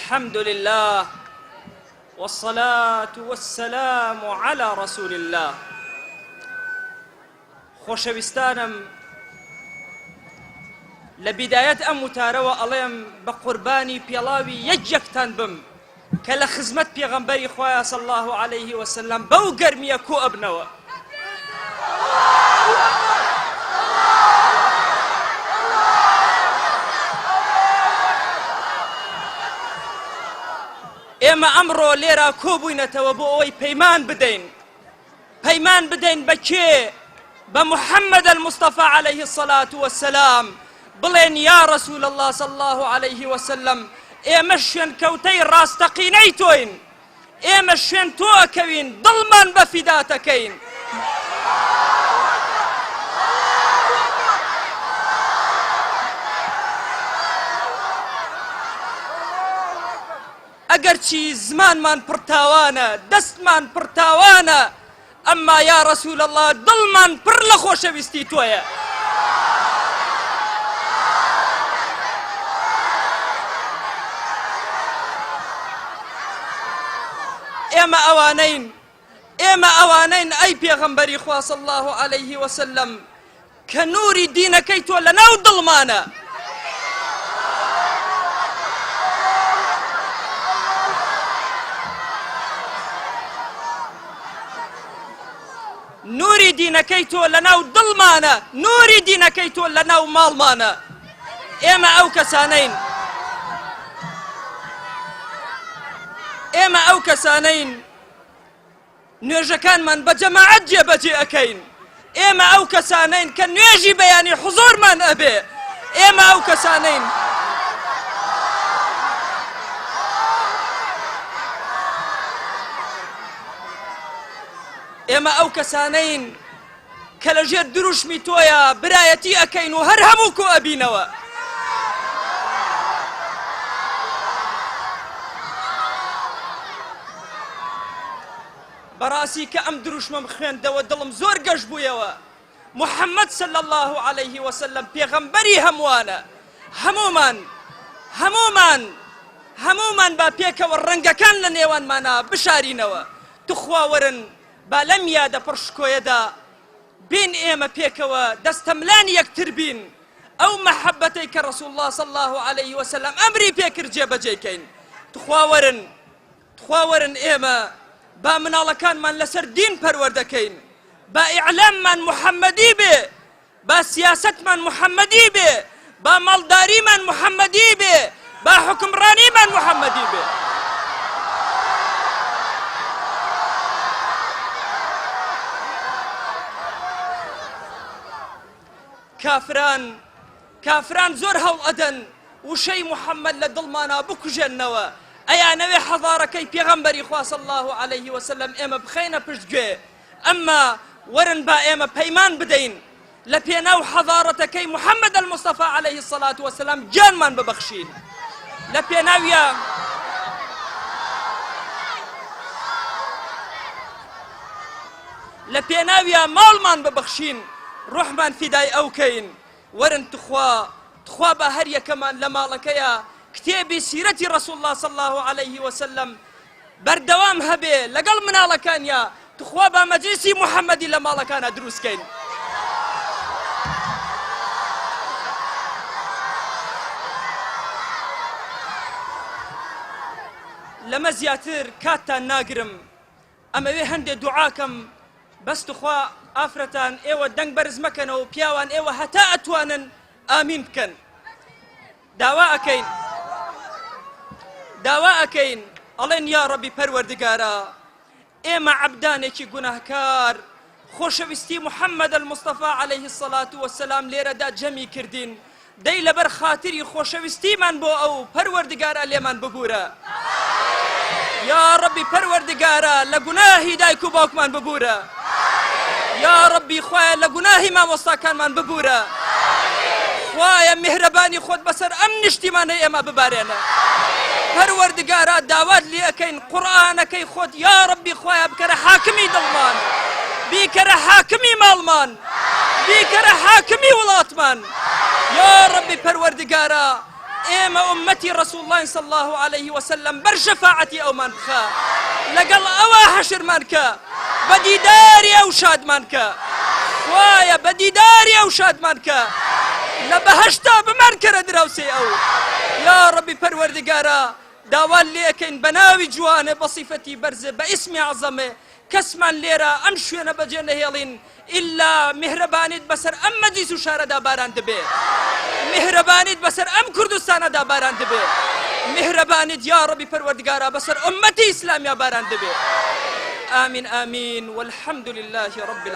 الحمد لله والصلاة والسلام على رسول الله. خۆشەویستانم لە بیدایەت ئەم وتارەوە ئەڵێم بە قوربانی پێڵاوی یەکێکتان بم کە لە خزمەت پێغەمبەری خوایە صلی الله عليه وسلم بەو گەرمیە کۆ ئەبنەوە. ئێمە ئەمڕۆ لێرە کۆبووینەتەوە بۆ ئەوەی پەیمان بدەین بە کێ؟ بە محەممەد المصطفى عليه الصلاة والسلام بڵێن یا رسول الله صلى الله عليه وسلم ئێمە شوێن کەوتەی ڕاستەقینەی تۆین، ئێمە شوێن تۆ ئەکەوین، دڵمان بە فیداتەکەین. ئەگەرچی زمانمان پڕتاوانە، دەستمان پڕتاوانە، ئەمما یا رسول الله دڵمان پڕ لە خۆشەویستی تۆیە. ئێمە ئەوانەین ئەی پێغەمبەری خوا صلی الله عليه وسلم کە نووری دینەکەی تۆ لەناو دڵمانە. نوری دینەکەی تۆ لەناو دڵمانە، نوری دینەکەی تۆ لەناو ماڵمانە. ئێمە ئەو کەسانەین نوێژەکانمان بە جەماعەت جێبەجێ ئەکەین. ئێمە ئەو کەسانەین کە نوێژی بەیانی حوزورمان ئەبێ. ئێمە ئەو کەسانەین کە لەژێر دروشمی تۆیە برایەتی ئەکەین و هەر هەموو کۆ ئەبینەوە. بەڕاستی کە ئەم دروشمەم خوێندەوە دڵم زۆر گەشت بوویەوە. محەممەد صلی الله عليه وسلم پێغەمبەری هەمووانە. هەموومان با پێکەوە ڕەنگەکان لە نێوانمانە بشارینەوە. تخواوەرن با لەم یادە پڕشکۆیەدا بین ئێمە پێکەوە دەستەملانی یەکتر بین، ئەو مەحەبەتەی کە ڕەسوول الله صلی الله عليه وسلم ئەمری پێکرد جێبەجێکەین. تخواوەرن ئێمە با مناڵەکانمان لەسەر دین پەروەردەکەین، با ئیعلاممان محەممەدی بێ، با سیاسەتمان محەممەدی بێ، با ماڵداریمان محەممەدی بێ، با حکمڕانیمان محەممەدی بێ. کافران زۆر هەوڵ ئەدەن وشەی محەممەد لە دڵمانە بکوژێننەوە. ئەیانەوێ حەضارەکەی پێغەمبەری خوا صلی الله عليه وسلم ئێمە بخەینە پشتگوێ. ئەمما وەرن با ئێمە پەیمان بدەین لە پێناو حەضارەتەکەی محەممەد المصطفى عليه الصلاة والسلام گیانمان ببەخشین. لە پێناویە ماڵمان ببەخشین، ڕوحمان فیدای ئەوکەین. وەرن تخوا بە هەر یەکەمان لە ماڵەکەیە کتێبی سیرەتی ڕەسوول الله صلی الله عليه وسلم بەردەوام هەبێ لەگەڵ مناڵەکانیا. تخوا بە مەجلیسی محەممەدی لە ماڵەکانە دروستکەین. لەمە زیاتر کاتتان ناگرم، ئەمەوێ هەندێک دوعاکەم بەس تخوا ئافرەتان ئێوە دەنگ بەرز مەکەنەوە و پیاوان ئێوە هەتا ئەتوانن ئامین بکەن. داوا ئەکەین ئەڵێن یا ڕەبی پەروەردگارە ئێمە عەبدانێکی گوناهکار خۆشەویستی محەممەد المصطفى عليه الصلاة والسلام لێرەدا جەمی کردین. دەی لەبەر خاتری خۆشەویستیمان بۆ ئەو پەروەردگارە لێمان ببوورە. یا ڕەبی پەروەردگارە لە گوناهی دایک و باوکمان ببوورە. یا ڕەبی خوایە لە گوناهی مامۆستاکانمان ببوورە. خوایە میهرەبانی خۆت بەسەر ئەم نیشتیمانەی ئێمە ببارێنە. پەروەردگارە داوات لێ ئەکەین قورئانەکەی خۆت یا ڕەبی خوایە بکەرە حاکمی دڵمان، بیکەرە حاکمی ماڵمان، بیکەرە حاکمی وڵاتمان. یا ڕەبی پەروەردگارە إيما أمتي رسول الله صلى الله عليه وسلم بر شفاعتي أو منكا لقل أوا حشر منكا بديداري أو شاد منكا وايا بديداري أو شاد منكا لبهشتا بمنكر دروسي أو يا ربي پروردگارا داوال ليكين بناوي جوانه بصفتي برزه باسم عظمه كسما ليرا أمشونا بجنه يلين إلا مهربانيت بسر أم مجلس شارع دا باران دبي مهربانيت بسر أم كردستان دا باران دبي مهربانيت يا ربي پروردگارا بسر أمتي إسلام يا باران دبي آمين آمين والحمد لله رب العالمين.